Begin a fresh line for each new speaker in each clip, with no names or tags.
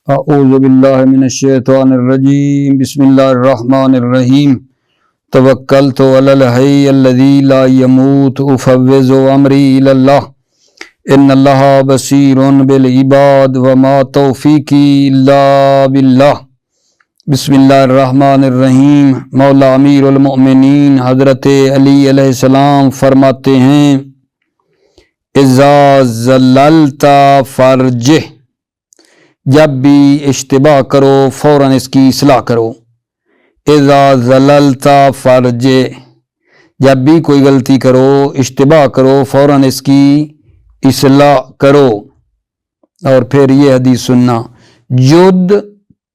اعوذ باللہ من الشیطان الرجیم بسم اللہ الرحمن الرحیم توکلت علی الحی الذی لا یموت افوض امری الی اللہ ان اللہ بصیر بالعباد وما توفیقی الا باللہ۔ بسم اللہ الرحمن الرحیم۔ مولا امیر المؤمنین حضرت علی علیہ السلام فرماتے ہیں اذا زللت فرجہ، جب بھی اشتباہ کرو فوراً اس کی اصلاح کرو۔ اذا زللت فرجہ، جب بھی کوئی غلطی کرو اشتباہ کرو فوراً اس کی اصلاح کرو۔ اور پھر یہ حدیث سننا، جد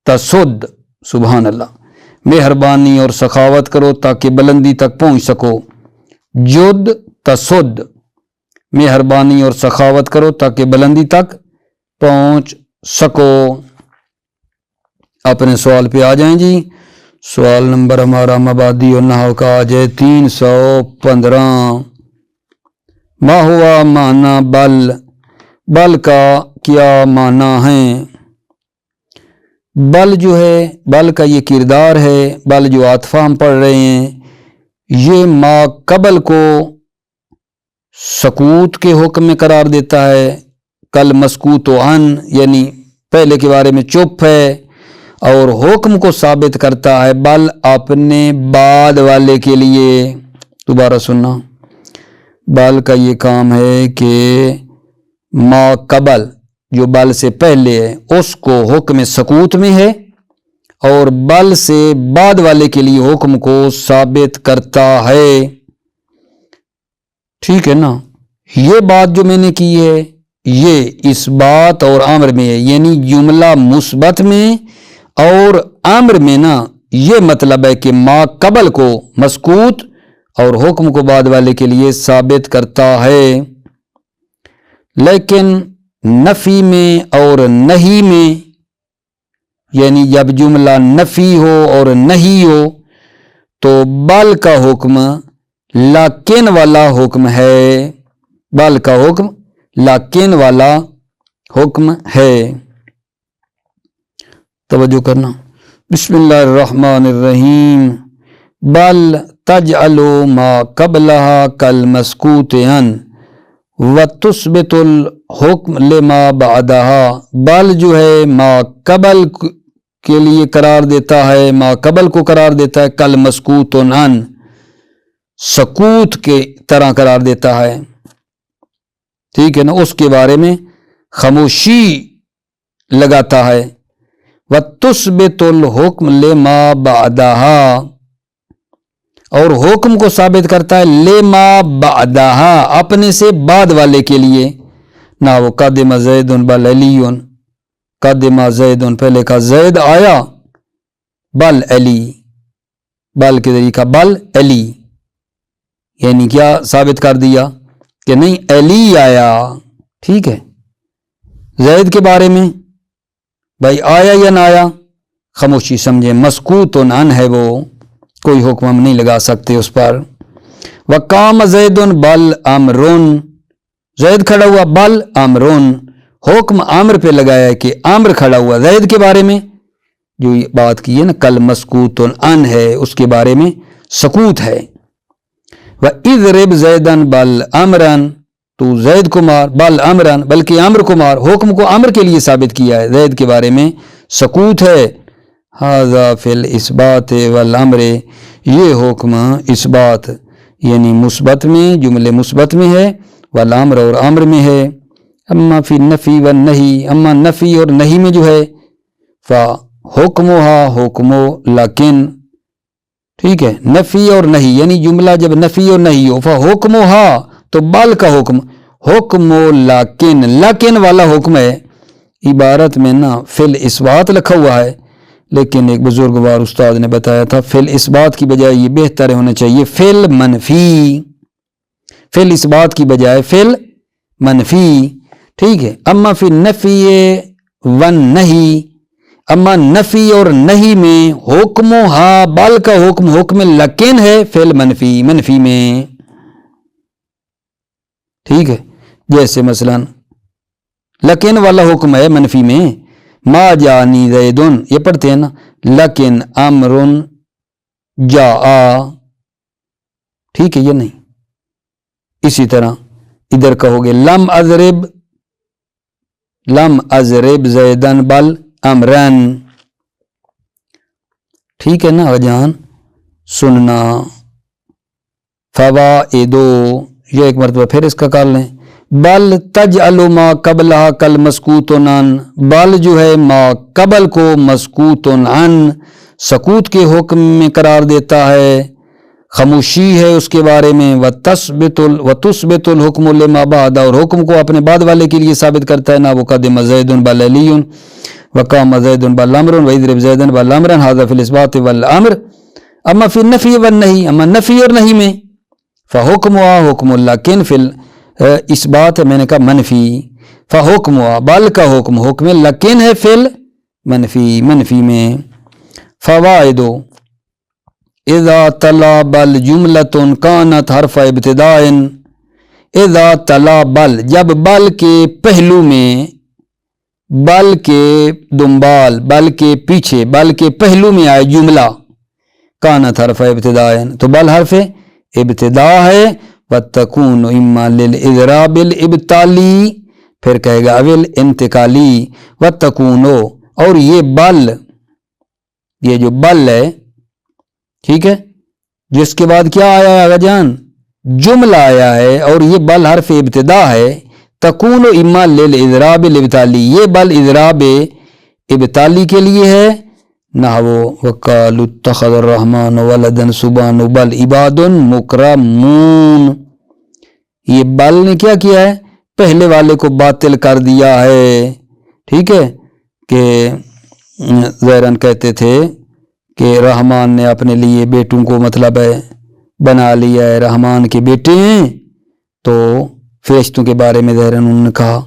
تسد، سبحان اللہ، مہربانی اور سخاوت کرو تاکہ بلندی تک پہنچ سکو۔ جد تسد، مہربانی اور سخاوت کرو تاکہ بلندی تک پہنچ سکو۔ اپنے سوال پہ آ جائیں جی۔ سوال نمبر ہمارا مبادی و نحو کا آ جائے 315۔ ما ہوا معنی بل، بل کا کیا معنی ہے؟ بل جو ہے، بل کا یہ کردار ہے، بل جو عاطفہ ہم پڑھ رہے ہیں، یہ ما قبل کو سکوت کے حکم میں قرار دیتا ہے۔ کل مسکوت و عن، یعنی پہلے کے بارے میں چپ ہے، اور حکم کو ثابت کرتا ہے بل اپنے بعد والے کے لیے۔ دوبارہ سننا، بل کا یہ کام ہے کہ ما قبل، جو بل سے پہلے ہے، اس کو حکم سکوت میں ہے، اور بل سے بعد والے کے لیے حکم کو ثابت کرتا ہے۔ ٹھیک ہے نا؟ یہ بات جو میں نے کی ہے یہ اس بات اور امر میں ہے، یعنی جملہ مثبت میں اور امر میں نا یہ مطلب ہے کہ ما قبل کو مسکوت اور حکم کو بعد والے کے لیے ثابت کرتا ہے۔ لیکن نفی میں اور نہیں میں، یعنی جب جملہ نفی ہو اور نہیں ہو تو بل کا حکم لیکن والا حکم ہے، بل کا حکم لیکن والا حکم ہے۔ توجہ کرنا، بسم اللہ الرحمن الرحیم۔ بل تجعل ما قبلها کالمسکوت عن وتثبت الحکم لما بعدها، بل جو ہے ما قبل کے لیے قرار دیتا ہے، ما قبل کو قرار دیتا ہے کالمسکوت عن، سکوت کے طرح قرار دیتا ہے۔ ٹھیک ہے نا؟ اس کے بارے میں خاموشی لگاتا ہے۔ وَتُثْبِتُ الْحُكْمَ لِمَا بَعْدَهَا، اور حکم کو ثابت کرتا ہے لما بعدها، اپنے سے بعد والے کے لیے۔ نہ وہ قدم زید بل علی، قدم زید، پہلے کا زید آیا، بل علی، بل کے ذریعے کا بل علی، یعنی کیا ثابت کر دیا کہ نہیں علی آیا۔ ٹھیک ہے؟ زید کے بارے میں بھائی آیا یا نہ آیا خاموشی سمجھیں، مسکوت عن ہے، وہ کوئی حکم ہم نہیں لگا سکتے اس پر۔ وقام زید بل امر، زید کھڑا ہوا، بل امر، حکم امر پہ لگایا ہے کہ امر کھڑا ہوا۔ زید کے بارے میں جو یہ بات کی ہے نا کل مسکوت عن ہے، اس کے بارے میں سکوت ہے۔ وَإِذْرِبْ زَيْدًا بَلْ أَمْرًا، تو زید کو مار، بل امرن، بلکہ امر کو مار، حکم کو امر کے لیے ثابت کیا ہے، زید کے بارے میں سکوت ہے۔ هَذَا فِي الْإِثْبَاتِ وَالْأَمْرِ، یہ حکم اس بات یعنی مثبت میں، جملے مثبت میں ہے، والامر اور امر میں ہے۔ اما فی النفی والنہی، اما نفی اور نہیں میں جو ہے فَحُكْمُهَا حُكْمُ لیکن، ٹھیک ہے، نفی اور نہیں، یعنی جملہ جب نفی اور نہیں ہو فَحُكْمُهَا تو بل کا حکم حکم لیکن، لیکن والا حکم ہے۔ عبارت میں نا فی الاثبات لکھا ہوا ہے، لیکن ایک بزرگوار استاد نے بتایا تھا فی الاثبات کی بجائے یہ بہتر ہونا چاہیے فی المنفی، فی الاثبات کی بجائے فی المنفی۔ ٹھیک ہے؟ اما فی النفی والنہی، اما نفی اور نہیں میں حکمها، بل کا حکم حکم لیکن ہے فی المنفی، منفی میں۔ ٹھیک ہے؟ جیسے مثلا لیکن والا حکم ہے منفی میں، ما جانی زیدن یہ پڑھتے ہیں نا، لیکن امرن جاء، ٹھیک ہے یہ نہیں. اسی طرح ادھر کہو گے لم ازرب زیدن بل امرن، ٹھیک ہے نا جان. سننا فوائدو، یہ ایک مرتبہ پھر اس کا کر لیں. بل تجعل ما قبلها کل مسکوت عن، بل جو ہے ما قبل کو مسکوت عن سکوت کے حکم میں قرار دیتا ہے، خاموشی ہے اس کے بارے میں. وتثبت الحکم لما بعد، اور حکم کو اپنے بعد والے کے لیے ثابت کرتا ہے نا. وقدم زید بل علی وقام زید بل امر واضرب زید بل امر، هذا فی الاثبات والامر. اما فی النفی والنہی، اما نفی اور نہیں میں فحکمها حکم لیکن فی اثبات میں نے کہا منفی، فحکمها بل کا حکم لیکن ہے فی منفی میں. فوائد اذا تلا بل جملۃ کانت حرف ابتداء، اذا تلا بل جب بل کے پہلو میں، بل کے دنبال، بل کے پیچھے، بل کے پہلو میں آئے جملہ کانت حرف ابتداء تو بل حرف ابتداء ہے. وتکون اما للاضراب الابطالی، پھر کہے گا اول انتقالی. وتکون، اور یہ بل، یہ جو بل ہے ٹھیک ہے، جس کے بعد کیا آیا ہے آگا جان، جملہ آیا ہے اور یہ بل حرف ابتدا ہے. تکون اما للاضراب الابطالی، یہ بل اضراب ابطالی کے لیے ہے. نحو وقالوا اتخذ الرحمن ولدا سبحانہ بل عباد مکرمون، یہ بل نے کیا کیا ہے، پہلے والے کو باطل کر دیا ہے. ٹھیک ہے کہ زہران کہتے تھے کہ رحمان نے اپنے لیے بیٹوں کو مطلب ہے بنا لیا ہے، رحمان کے بیٹے ہیں. تو فرشتوں کے بارے میں زہران انہوں نے کہا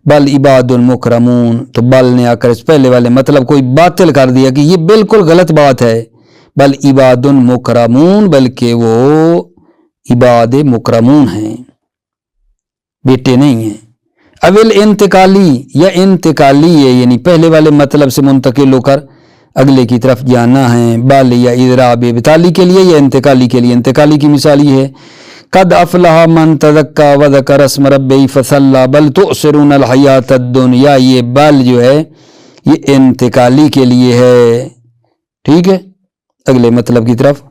بل عباد المکرمون، تو بل نے آ کر اس پہلے والے مطلب کوئی باطل کر دیا کہ یہ بالکل غلط بات ہے. بل عباد المکرمون، بلکہ وہ عباد مکرمون ہیں، بیٹے نہیں ہیں. اول انتقالی یا انتقالی ہے، یعنی پہلے والے مطلب سے منتقل ہو کر اگلے کی طرف جانا ہے. بل یا اضراب ابطالی کے لیے یا انتقالی کے لیے. انتقالی کی مثال یہ ہے قد افلح من تزکا وذکر اسم ربہ فصلی بل تؤثرون الحیات الدنیا، یہ بل جو ہے یہ انتقالی کے لیے ہے. ٹھیک ہے، اگلے مطلب کی طرف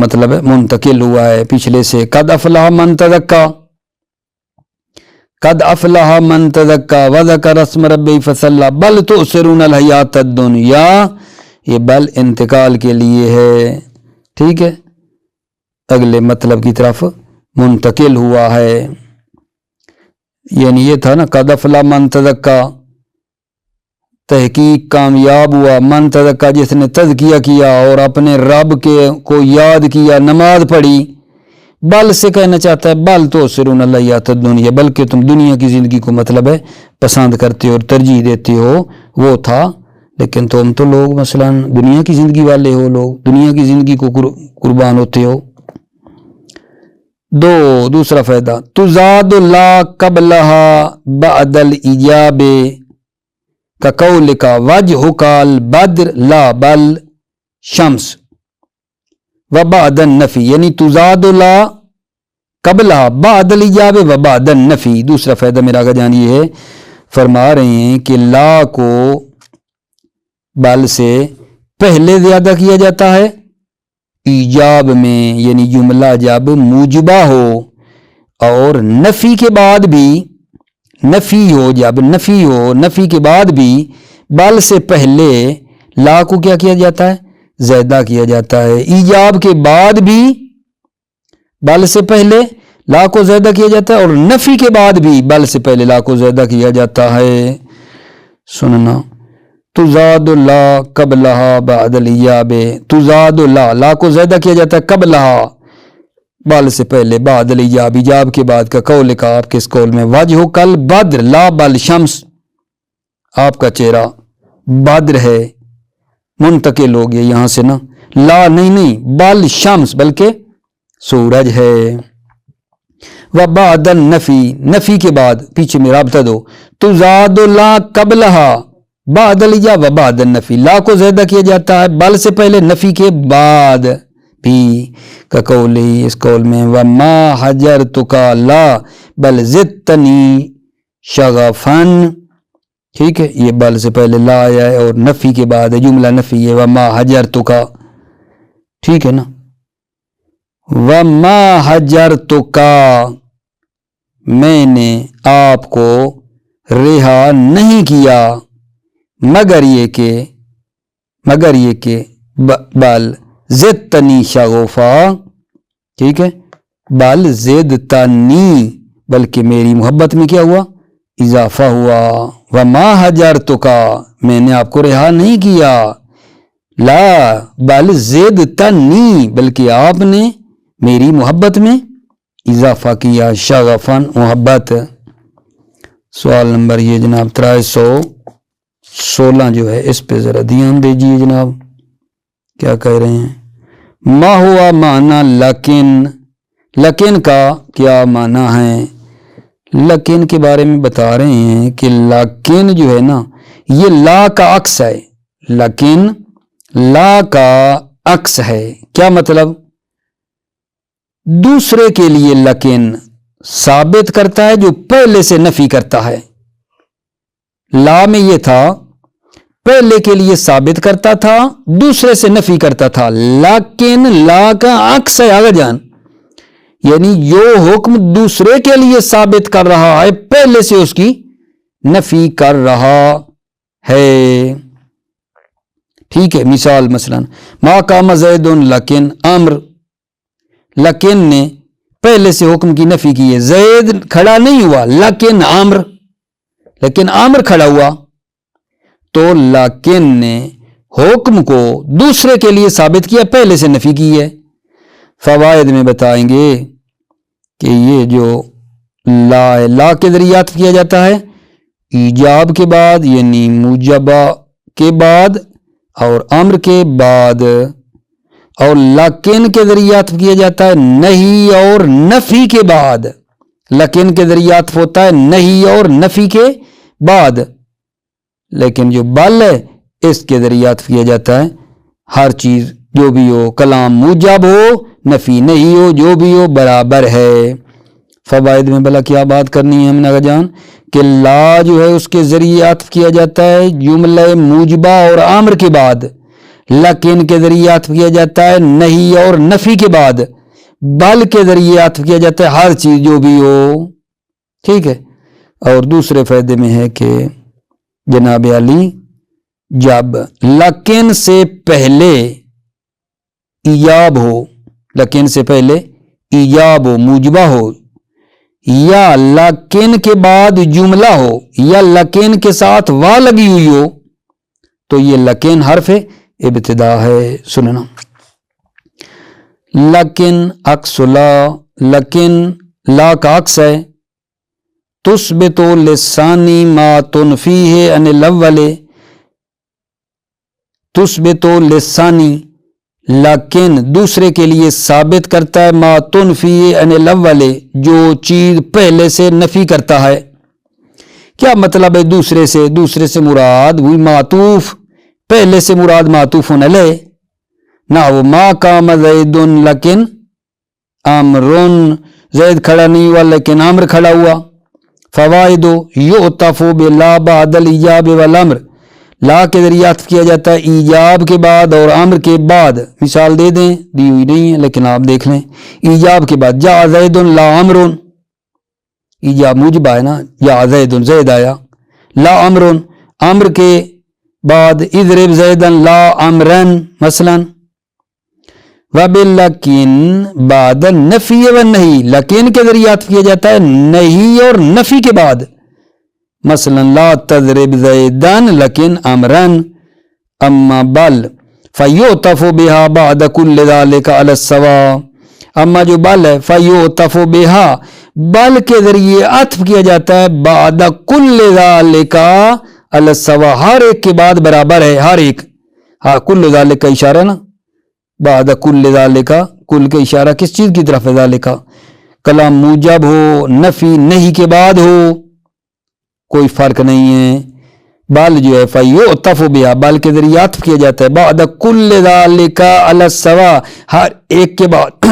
مطلب ہے منتقل ہوا ہے پچھلے سے. قد افلح من تزکا، قد افلح من تزکا وذکر اسم ربہ فصلی بل تؤثرون الحیات الدنیا، یہ بل انتقال کے لیے ہے. ٹھیک ہے، اگلے مطلب کی طرف منتقل ہوا ہے. یعنی یہ تھا نا قد افلح من تزکا، تحقیق کامیاب ہوا، من تزکا جس نے تزکیہ کیا اور اپنے رب کے کو یاد کیا، نماز پڑھی. بل سے کہنا چاہتا ہے بل تؤثرون الحیات الدنیا، بلکہ تم دنیا کی زندگی کو مطلب ہے پسند کرتے ہو اور ترجیح دیتے ہو، وہ تھا. لیکن تم تو لوگ مثلا دنیا کی زندگی والے ہو، لوگ دنیا کی زندگی کو قربان ہوتے ہو. دوسرا فائدہ تزاد لا قبلها بعد الایجاب کقولک وجهک البدر لا بل شمس وبعد النفی، یعنی تزاد لا قبلها بعد الایجاب وبعد النفی. دوسرا فائدہ میرا آقا جان یہ ہے، فرما رہے ہیں کہ لا کو بل سے پہلے زیادہ کیا جاتا ہے ایجاب میں، یعنی جملہ جب موجبہ ہو، اور نفی کے بعد بھی نفی ہو، جب نفی ہو نفی کے بعد بھی بل سے پہلے لا کو کیا کیا جاتا ہے، زیادہ کیا جاتا ہے. ایجاب کے بعد بھی بل سے پہلے لا کو زیادہ کیا جاتا ہے، اور نفی کے بعد بھی بل سے پہلے لا کو زیادہ کیا جاتا ہے. سننا تزاد لا قبلها بعد الایجاب، تزاد لا کو زیادہ کیا جاتا ہے قبلها بل سے پہلے، بعد الایجاب ایجاب کے بعد کا قول کا آپ کے اس قول میں وجہ کل بدر لا بل شمس، آپ کا چہرہ بدر ہے، منتقل ہو گیا یہاں سے نا، لا نہیں بل شمس بلکہ سورج ہے. وبعد النفی، نفی کے بعد پیچھے میں رابطہ دو تزاد لا قبلها بعد الیجاب و بعد النفی، لا کو زیادہ کیا جاتا ہے بل سے پہلے، نفی کے بعد بھی، کا قولی اس قول میں وما حجرتک لا بل زدتنی شغفن، ٹھیک ہے، یہ بل سے پہلے لا آیا ہے اور نفی کے بعد ہے، جملہ نفی ہے، وما حجرتک، ٹھیک ہے نا، وما حجرتک، میں نے آپ کو رہا نہیں کیا مگر یہ کہ بل زدتنی شغفا، ٹھیک ہے، بل زدتنی، بلکہ میری محبت میں کیا ہوا، اضافہ ہوا، وما حجرتک، میں نے آپ کو رہا نہیں کیا، لا بل زدتنی، بلکہ آپ نے میری محبت میں اضافہ کیا، شغفن، محبت۔ سوال نمبر یہ جناب 316 جو ہے، اس پہ ذرا دھیان دیجیے جناب، کیا کہہ رہے ہیں، ما ہوا معنی لیکن، لیکن کا کیا معنی ہے، لیکن کے بارے میں بتا رہے ہیں کہ لیکن جو ہے نا یہ لا کا عکس ہے، لیکن لا کا عکس ہے، کیا مطلب، دوسرے کے لیے لیکن ثابت کرتا ہے جو پہلے سے نفی کرتا ہے، لا میں یہ تھا پہلے کے لیے ثابت کرتا تھا، دوسرے سے نفی کرتا تھا، لیکن لا کا عکس ہے آگے جان، یعنی جو حکم دوسرے کے لیے ثابت کر رہا ہے پہلے سے اس کی نفی کر رہا ہے، ٹھیک ہے، مثال مثلا ما قام زید لیکن امر، لیکن نے پہلے سے حکم کی نفی کی ہے، زید کھڑا نہیں ہوا لیکن عامر کھڑا ہوا، تو لیکن نے حکم کو دوسرے کے لیے ثابت کیا، پہلے سے نفی کی ہے۔ فوائد میں بتائیں گے کہ یہ جو لا کے ذریعے عطف کیا جاتا ہے ایجاب کے بعد، یعنی موجبہ کے بعد اور امر کے بعد، اور لیکن کے ذریعے عطف کیا جاتا ہے نہیں اور نفی کے بعد، لیکن کے ذریعے عطف ہوتا ہے نہیں اور نفی کے بعد، لیکن جو بل ہے اس کے ذریعے عطف کیا جاتا ہے ہر چیز جو بھی ہو، کلام موجب ہو نفی نہیں ہو، جو بھی ہو برابر ہے۔ فوائد میں بلا کیا بات کرنی ہے ہم نے جان کہ لا جو ہے اس کے ذریعے عطف کیا جاتا ہے جملہ موجبہ اور امر کے بعد، لیکن کے ذریعے عطف کیا جاتا ہے نہیں اور نفی کے بعد، بل کے ذریعے عطف کیا جاتا ہے ہر چیز جو بھی ہو، ٹھیک ہے۔ اور دوسرے فائدے میں ہے کہ جناب علی جب لیکن سے پہلے ایجاب ہو، لیکن سے پہلے ایجاب ہو، موجبہ ہو، یا لیکن کے بعد جملہ ہو، یا لیکن کے ساتھ وا لگی ہوئی ہو، تو یہ لیکن حرف ابتدا ہے۔ سننا، لیکن عکس لا، لیکن لا کا عکس ہے، تثبت لسانی ما تنفیہ عن الاول، تثبت لسانی، لیکن دوسرے کے لیے ثابت کرتا ہے ما تنفیہ عن الاول، جو چیز پہلے سے نفی کرتا ہے۔ کیا مطلب ہے دوسرے سے مراد وہی معطوف، پہلے سے مراد معطوف علیہ، نہ وہ ما قام زید لیکن امرن، زید کھڑا نہیں ہوا لیکن امر کھڑا ہوا۔ فوائد یعطف بلا بعد الایجاب والامر، لا کے ذریعے عطف کیا جاتا ہے ایجاب کے بعد اور امر کے بعد، مثال دے دیں، دی ہوئی نہیں ہے لیکن آپ دیکھ لیں، ایجاب کے بعد جاء زید لا امرن، ایجاب موجبہ ہے نا، جاء زید، زید آیا، لا امرن، امر کے بعد اضرب زیدا لا امرن مثلا۔ وباللیکن بعد النفی والنہی، لیکن کے ذریعے عطف کیا جاتا ہے نہیں اور نفی کے بعد، مثلا لا تضرب زیدا لیکن امرن، اما بل فیعطف بها بعد کل ذلك على السواء، اما جو بل ہے فیعطف بها، بل کے ذریعے عطف کیا جاتا ہے بعد کل ذلك على السواء، ہر ایک کے بعد برابر ہے، ہر ایک، ہاں کل ذلك کا اشارہ نا، بعد کل ذالک، کل کا اشارہ کس چیز کی طرف ہے، ذالک کلام موجب ہو، نفی نہیں کے بعد ہو، کوئی فرق نہیں ہے، بال جو ہے فیعطف بہا، بال کے ذریعے عطف کیا جاتا ہے، بعد کل ذالک علی السوا، ہر ایک کے بعد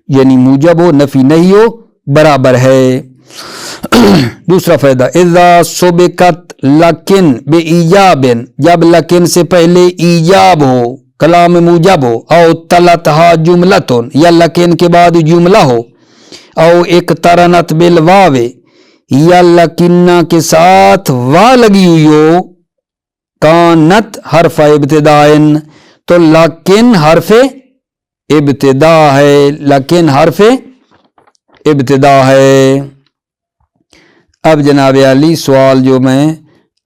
یعنی موجب ہو نفی نہیں ہو برابر ہے۔ دوسرا فائدہ اذا سبقت لکن بے ایجاب، جب لکن سے پہلے ایجاب ہو، کلام موجب ہو، او تلتہا جملتن، یا لکن کے بعد جملہ ہو، او اقترنت بالواو، یا لکنہ کے ساتھ وا لگی ہوئی ہو، کانت حرف ابتدائن، تو لکن حرف ابتدا ہے، لکن حرف ابتدا ہے۔ اب جناب علی سوال جو میں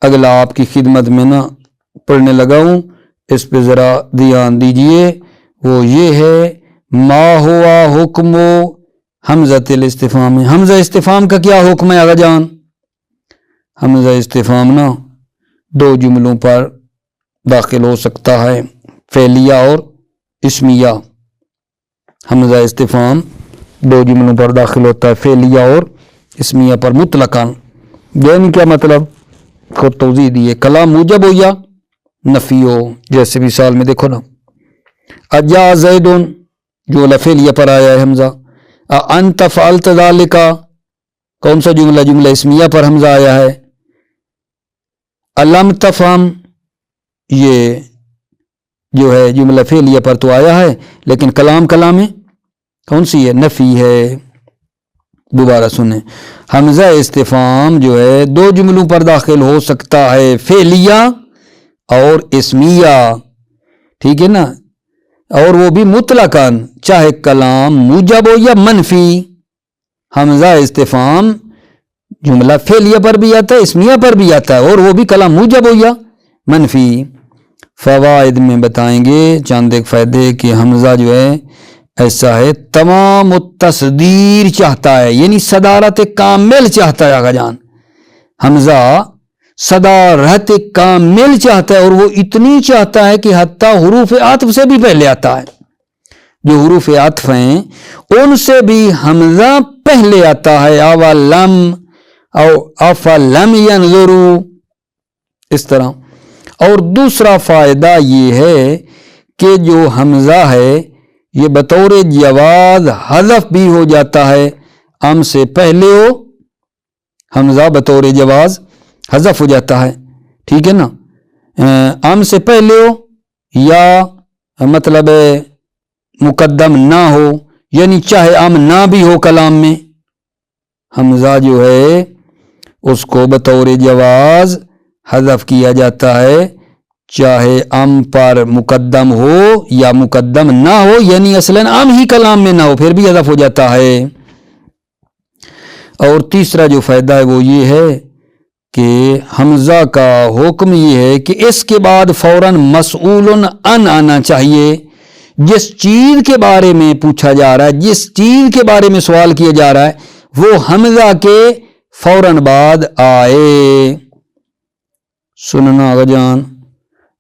اگلا آپ کی خدمت میں نا پڑھنے لگا ہوں، اس پہ ذرا دھیان دیجئے، وہ یہ ہے ما ہوا حکم حمزۃ الاستفہام، حمزہ استفہام کا کیا حکم ہے آغا جان؟ حمزہ استفہام نا دو جملوں پر داخل ہو سکتا ہے، فعلیہ اور اسمیہ۔ حمزہ استفہام دو جملوں پر داخل ہوتا ہے، فعلیہ اور اسمیہ پر مطلقاً، یعنی کیا مطلب؟ خود توضیح دیے، کلام موجب ہو یا نفی ہو، جیسے مثال میں دیکھو نا، اجا زیدن جملہ فعلیہ پر آیا ہے حمزہ، انت فعلت ذالک کون سا جملہ؟ جملہ اسمیہ پر حمزہ آیا ہے، الم تفہم یہ جو ہے جملہ فعلیہ پر تو آیا ہے، لیکن کلام کون سی ہے؟ نفی ہے۔ دوبارہ سنیں، حمزہ استفہام جو ہے دو جملوں پر داخل ہو سکتا ہے، فعلیہ اور اسمیہ، ٹھیک ہے نا، اور وہ بھی مطلقاً، چاہے کلام موجب ہو یا منفی۔ حمزہ استفہام جملہ فعلیہ پر بھی آتا ہے، اسمیہ پر بھی آتا ہے، اور وہ بھی کلام موجب ہو یا منفی۔ فوائد میں بتائیں گے چند ایک فائدے کہ حمزہ جو ہے ایسا ہے تمام التصدیر چاہتا ہے، یعنی صدارت کامل چاہتا ہے آقا جان، حمزہ صدارت کامل چاہتا ہے، اور وہ اتنی چاہتا ہے کہ حتیٰ حروف عطف سے بھی پہلے آتا ہے، جو حروف عطف ہیں ان سے بھی حمزہ پہلے آتا ہے، اولم او افلم ینظروا، اس طرح۔ اور دوسرا فائدہ یہ ہے کہ جو حمزہ ہے یہ بطور جواز حذف بھی ہو جاتا ہے، ام سے پہلے ہو حمزہ بطور جواز حذف ہو جاتا ہے، ٹھیک ہے نا، ام سے پہلے ہو یا مطلب مقدم نہ ہو، یعنی چاہے ام نہ بھی ہو کلام میں، حمزہ جو ہے اس کو بطور جواز حذف کیا جاتا ہے، چاہے ام پر مقدم ہو یا مقدم نہ ہو، یعنی اصلاً ام ہی کلام میں نہ ہو پھر بھی حذف ہو جاتا ہے۔ اور تیسرا جو فائدہ ہے وہ یہ ہے کہ حمزہ کا حکم یہ ہے کہ اس کے بعد فوراً مسئول ان آنا چاہیے، جس چیز کے بارے میں پوچھا جا رہا ہے، جس چیز کے بارے میں سوال کیا جا رہا ہے وہ حمزہ کے فوراً بعد آئے۔ سننا آقا جان،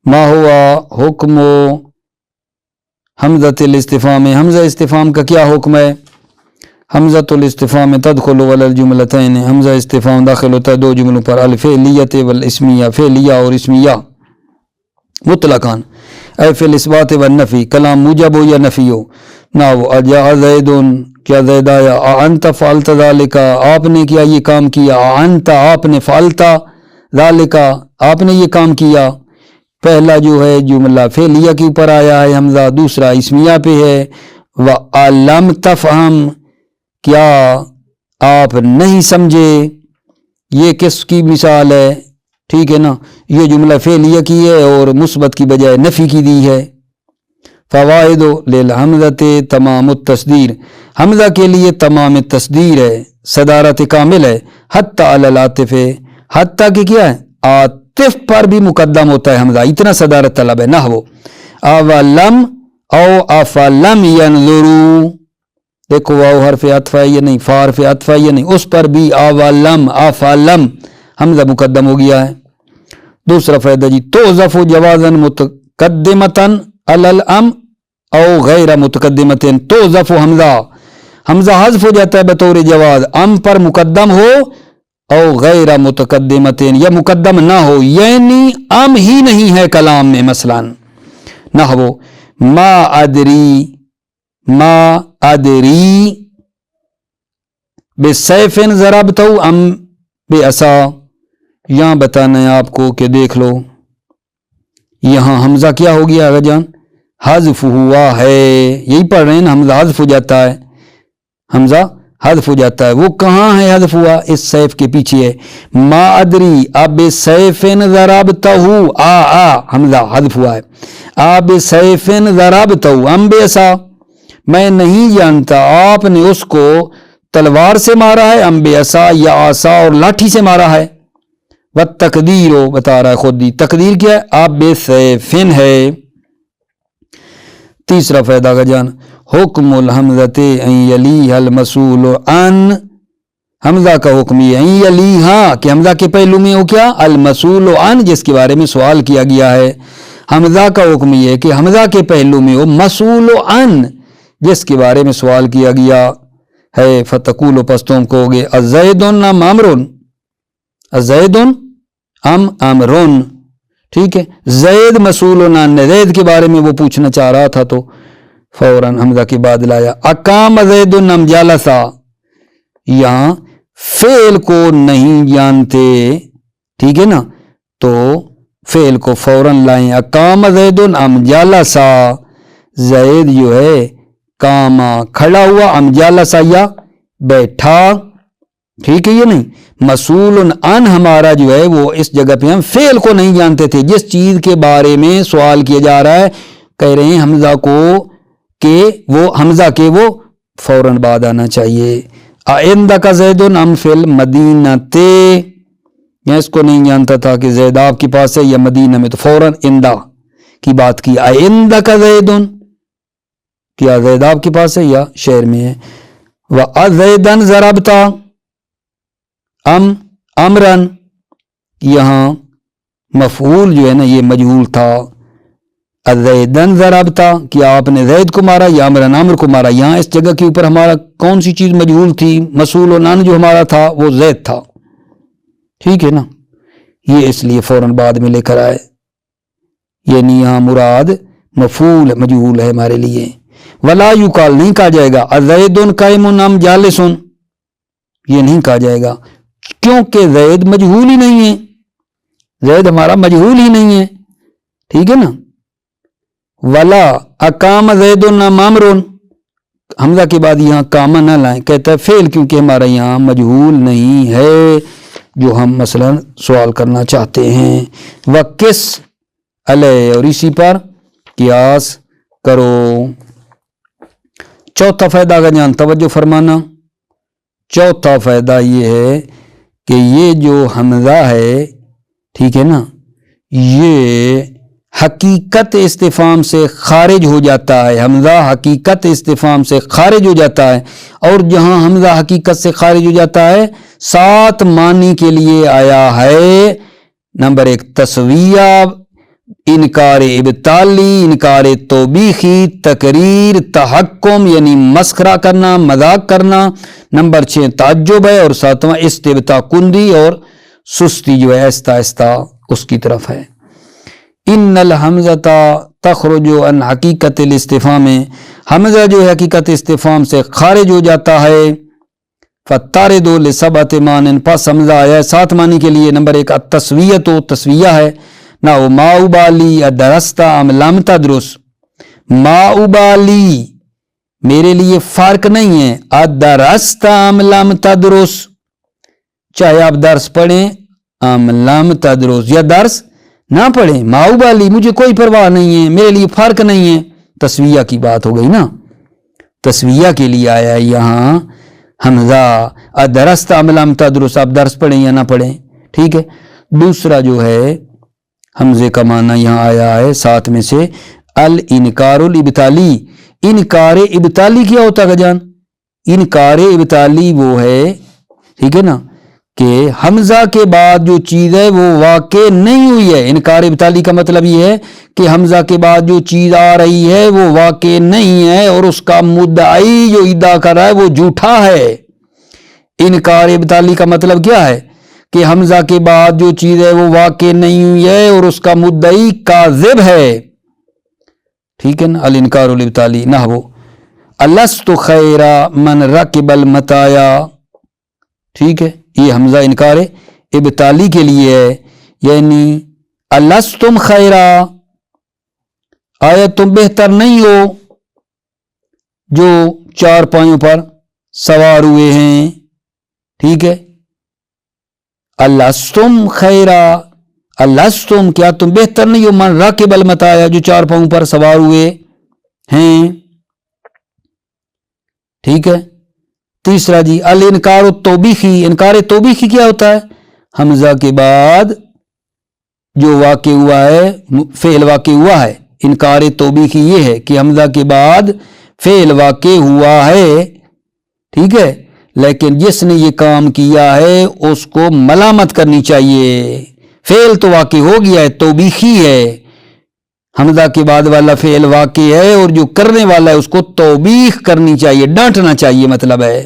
ما ہوا حکم حمزۃ الاستفہام، حمزہ استفہام کا کیا حکم ہے؟ حمزۃ الاستفہام تدخل علی الجملتین، حمزہ استفہام داخل ہوتا ہے دو جملوں پر، الفعلیۃ والاسمیہ، فعلیہ اور اسمیہ، مطلقاً، اے فی الاثبات والنفی، کلام موجب ہو یا نفی ہو۔ ناو اجاء زید، کیا زید آیا، انت فعلت ذالک، آپ نے کیا یہ کام کیا، انت آپ نے، فعلت ذالک آپ نے یہ کام کیا۔ پہلا جو ہے جملہ فعلیہ کے اوپر آیا ہے حمزہ، دوسرا اسمیہ پہ ہے۔ وَأَلَمْ تَفْهَمْ، کیا آپ نہیں سمجھے، یہ کس کی مثال ہے؟ ٹھیک ہے نا، یہ جملہ فعلیہ کی ہے اور مثبت کی بجائے نفی کی دی ہے۔ فوائد للحمزۃ تمام التصدیر، حمزہ کے لیے تمام تصدیر ہے، صدارت کامل ہے، حتی علی العاطف، حتی کہ کیا ہے عاطف پر بھی مقدم ہوتا ہے حمزہ، اتنا صدارت طلب ہے۔ نحو اولم او افلم ینظروا، دیکھو واو حرف عطف ہے یا نہیں، فا حرف عطف ہے یا نہیں، اس پر بھی اولم افلم حمزہ مقدم ہو گیا ہے۔ دوسرا فائدہ جی، توظف جوازا متقدمتاً علی الام او غیر متقدمتاً، توظف حمزہ، حمزہ حذف ہو جاتا ہے بطور جواز، ام پر مقدم ہو او غیر متقدمتین یا مقدم نہ ہو، یعنی ام ہی نہیں ہے کلام میں، مثلا نحو ما ادری بسیف ضربتہ ام بعصا، یہاں بتانا ہے آپ کو کہ دیکھ لو یہاں حمزہ کیا ہو گیا آگا جان، حذف ہوا ہے، یہی پڑھ رہے ہیں نا، حمزہ حذف ہو جاتا ہے، حمزہ حذف ہو جاتا ہے، وہ کہاں ہے حذف ہوا؟ اس سیف کے پیچھے ہے، ما ادری اب سیف ضربتہ حمزہ حذف ہوا ہے، اب سیف ضربتہ ام بعصا، میں نہیں جانتا آپ نے اس کو تلوار سے مارا ہے ام بعصا یا عصا اور لاٹھی سے مارا ہے، والتقدیر بتا رہا ہے خود ہی، تقدیر کیا ہے؟ اب سیفن ہے۔ تیسرا فائدہ کا جان، حکم الحمزۃ ان یلیھا المسئول عن، حمزہ کا حکم یہ ان یلیھا کہ حمزہ کے پہلو میں ہو کیا؟ المسئول عن، جس کے بارے میں سوال کیا گیا ہے، حمزہ کا حکم یہ ہے کہ حمزہ کے پہلو میں ہو مسئول عن، جس کے بارے میں سوال کیا گیا ہے، فتقول پس تم کہو گے الزید ام امرن، الزید ام امرن، ٹھیک ہے، زید مسئول عن، زید کے بارے میں وہ پوچھنا چاہ رہا تھا تو فوراً حمزہ کے بعد لایا، اقام زید ام جلسا، یہاں فعل کو نہیں جانتے، ٹھیک ہے نا، تو فعل کو فوراً لائیں، اقام زید ام جلسا، زید جو ہے کاما کھڑا ہوا، ام جلسا یا بیٹھا، ٹھیک ہے، یہ نہیں مسئول عن ہمارا جو ہے وہ اس جگہ پہ ہم فعل کو نہیں جانتے تھے، جس چیز کے بارے میں سوال کیا جا رہا ہے کہہ رہے ہیں حمزہ کو کہ وہ حمزہ کے وہ فوراً بعد آنا چاہیے، عندک زید ام فی المدینۃ، یا اس کو نہیں جانتا تھا کہ زید آپ کے پاس ہے یا مدینہ میں، تو فوراً عندہ کی بات کی، عندک زید، کیا زید آپ کے پاس ہے یا شہر میں ہے، وَأَزَیدًا ضربتا ام امرن، یہاں مفعول جو ہے نا یہ مجہول تھا، الزیدن ضربتا کیا آپ نے زید کو مارا یا امرن امر کو مارا، یہاں اس جگہ کے اوپر ہمارا کون سی چیز مجہول تھی؟ مسئول عن جو ہمارا تھا وہ زید تھا، ٹھیک ہے نا، یہ اس لیے فوراً بعد میں لے کر آئے، یعنی یہاں مراد مفعول مجہول ہے ہمارے لیے، ولا یقال نہیں کہا جائے گا الزید قائم ام جالس، یہ نہیں کہا جائے گا کیونکہ زید مجہول ہی نہیں ہے، زید ہمارا مجہول ہی نہیں ہے، ٹھیک ہے نا، ولا اقام زید ام امر، حمزہ کے بعد یہاں کاما نہ لائیں، کہتا ہے فعل کیونکہ ہمارا یہاں مجہول نہیں ہے جو ہم مثلا سوال کرنا چاہتے ہیں، وقس علیہ، اور اسی پر قیاس کرو۔ چوتھا فائدہ کا جان توجہ فرمانا، چوتھا فائدہ یہ ہے کہ یہ جو حمزہ ہے، ٹھیک ہے نا، یہ حقیقت استفہام سے خارج ہو جاتا ہے، حمزہ حقیقت استفہام سے خارج ہو جاتا ہے، اور جہاں حمزہ حقیقت سے خارج ہو جاتا ہے 7 معنی کے لیے آیا ہے، نمبر 1 تسویہ، انکار ابطالی، انکار توبیخی، تقریر، تحکم یعنی مسخرہ کرنا، مذاق کرنا، نمبر 6 تعجب ہے، اور 7واں استبطاء، کندی اور سستی جو ہے آہستہ آہستہ اس کی طرف ہے۔ ان الحمزۃ تخرج عن حقیقت الاستفہام، حمزہ جو ہے حقیقت استفہام سے خارج ہو جاتا ہے، فطارد لسبعۃ معان، پس حمزہ آیا ہے 7 معنی کے لیے، نمبر 1 التسویۃ، تسویہ ہے، نہ ما ابالی ادرست ام لم تدرس، ما ابالی میرے لیے فرق نہیں ہے، ادرست ام لم تدرس، چاہے آپ درس پڑھیں ام لم تدرس یا درس نہ پڑھیں، ما ابالی مجھے کوئی پرواہ نہیں ہے، میرے لیے فرق نہیں ہے، تسویہ کی بات ہو گئی نا، تسویہ کے لیے آیا ہے یہاں حمزہ، ادرست ام لم تدرس، آپ درس پڑھیں یا نہ پڑھیں، ٹھیک ہے۔ دوسرا جو ہے حمزے کا معنی یہاں آیا ہے 7 میں سے الانکار الابطالی، انکار ابطالی کیا ہوتا ہے جان؟ انکار ابطالی وہ ہے، ٹھیک ہے نا، کہ حمزہ کے بعد جو چیز ہے وہ واقع نہیں ہوئی ہے، انکار ابطالی کا مطلب یہ ہے کہ حمزہ کے بعد جو چیز آ رہی ہے وہ واقع نہیں ہے، اور اس کا مدعی جو ادعا کر رہا ہے وہ جھوٹا ہے۔ انکار ابطالی کا مطلب کیا ہے کہ حمزہ کے بعد جو چیز ہے وہ واقع نہیں ہوئی ہے اور اس کا مدعی کاذب ہے. ٹھیک ہے نا. الانکار الابطالی نحو الست خیر من رکب المطایا. ٹھیک ہے, یہ حمزہ انکار ابطالی کے لیے ہے, یعنی الستم خیرا, آیا تم بہتر نہیں ہو جو چار پایوں پر سوار ہوئے ہیں. ٹھیک ہے, الستم خیرا, الستم کیا تم بہتر نہیں ہو, من راکب المطایا جو چار پاؤں پر سوار ہوئے ہیں. ٹھیک ہے. تیسرا جی الانکار التوبیخی. انکار توبیخی کیا ہوتا ہے؟ حمزہ کے بعد جو واقع ہوا ہے, فعل واقع ہوا ہے. انکار توبیخی یہ ہے کہ حمزہ کے بعد فعل واقع ہوا ہے, ٹھیک ہے, لیکن جس نے یہ کام کیا ہے اس کو ملامت کرنی چاہیے. فعل تو واقع ہو گیا ہے, توبیخی ہے, حمزہ کے بعد والا فعل واقع ہے اور جو کرنے والا ہے اس کو توبیخ کرنی چاہیے, ڈانٹنا چاہیے, مطلب ہے.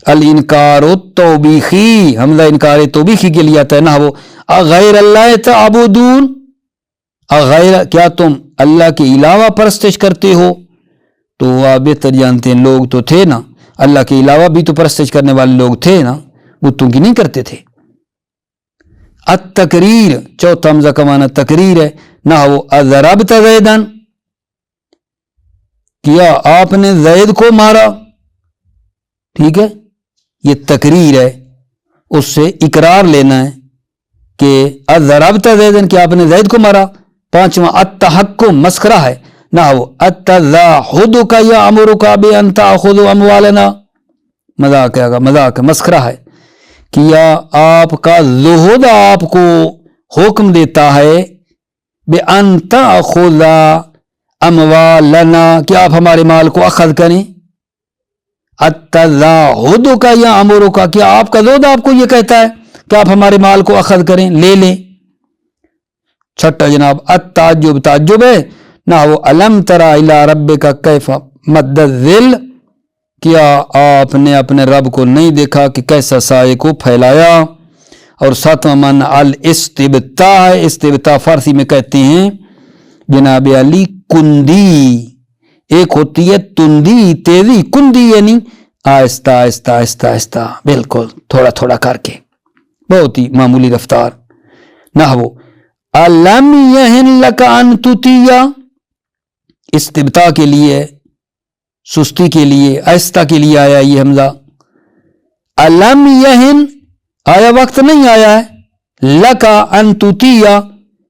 الانکار التوبیخی, حمزہ انکار توبیخی کے لیے آتا ہے. نہ وہ اغیر اللہ تعبدون, اغیر کیا تم اللہ کے علاوہ پرستش کرتے ہو؟ تو آپ بہتر جانتے ہیں لوگ تو تھے نا, اللہ کے علاوہ بھی تو پرستش کرنے والے لوگ تھے نا, بتوں کی نہیں کرتے تھے. التقریر, چوتھا حمزہ کا معنی تقریر ہے. نہ وہ اضربت زیدن, کیا آپ نے زید کو مارا. ٹھیک ہے, یہ تقریر ہے, اس سے اقرار لینا ہے کہ اضربت زیدن, کہ آپ نے زید کو مارا. پانچواں التحکم, مسخرہ ہے. نہ وہ التزاحد کا یا امر کا بے ان تاخذ اموالنا, مذاق ہے, مذاق ہے, مسخرہ ہے. کیا آپ کا زہد آپ کو حکم دیتا ہے بے ان تاخذ اموالنا, کہ آپ ہمارے مال کو اخذ کریں. التزاحد کا یا امر کا, کیا آپ کا زہد آپ کو یہ کہتا ہے کہ آپ ہمارے مال کو اخذ کریں, لے لیں. چھٹا جناب التعجب, تعجب ہے. نہ وہ الم تری الی ربک کیف مد الظل, کیا آپ نے اپنے رب کو نہیں دیکھا کہ کیسا سائے کو پھیلایا. اور ساتواں معنی الاستبطاء ہے. استبطاء فارسی میں کہتے ہیں جناب علی کندی, ایک ہوتی ہے تندی تیزی, کندی یعنی آہستہ آہستہ آہستہ آہستہ, بالکل تھوڑا تھوڑا کر کے, بہت ہی معمولی رفتار. نحو الم یہن لک ان تطیع, استبطاء کے لیے, سستی کے لیے, آہستہ کے لیے آیا یہ حمزہ. الم یہن, آیا وقت نہیں آیا ہے, لکا ان تطیع,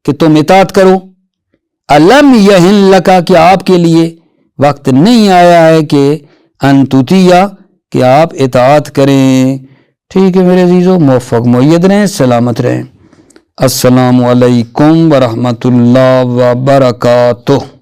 کہ تم اطاعت کرو. الم یہن لکا, کہ آپ کے لیے وقت نہیں آیا ہے کہ ان تطیع, کہ آپ اطاعت کریں. ٹھیک ہے میرے عزیزو, موفق مؤید رہیں, سلامت رہیں. السلام علیکم ورحمۃ اللہ وبرکاتہ.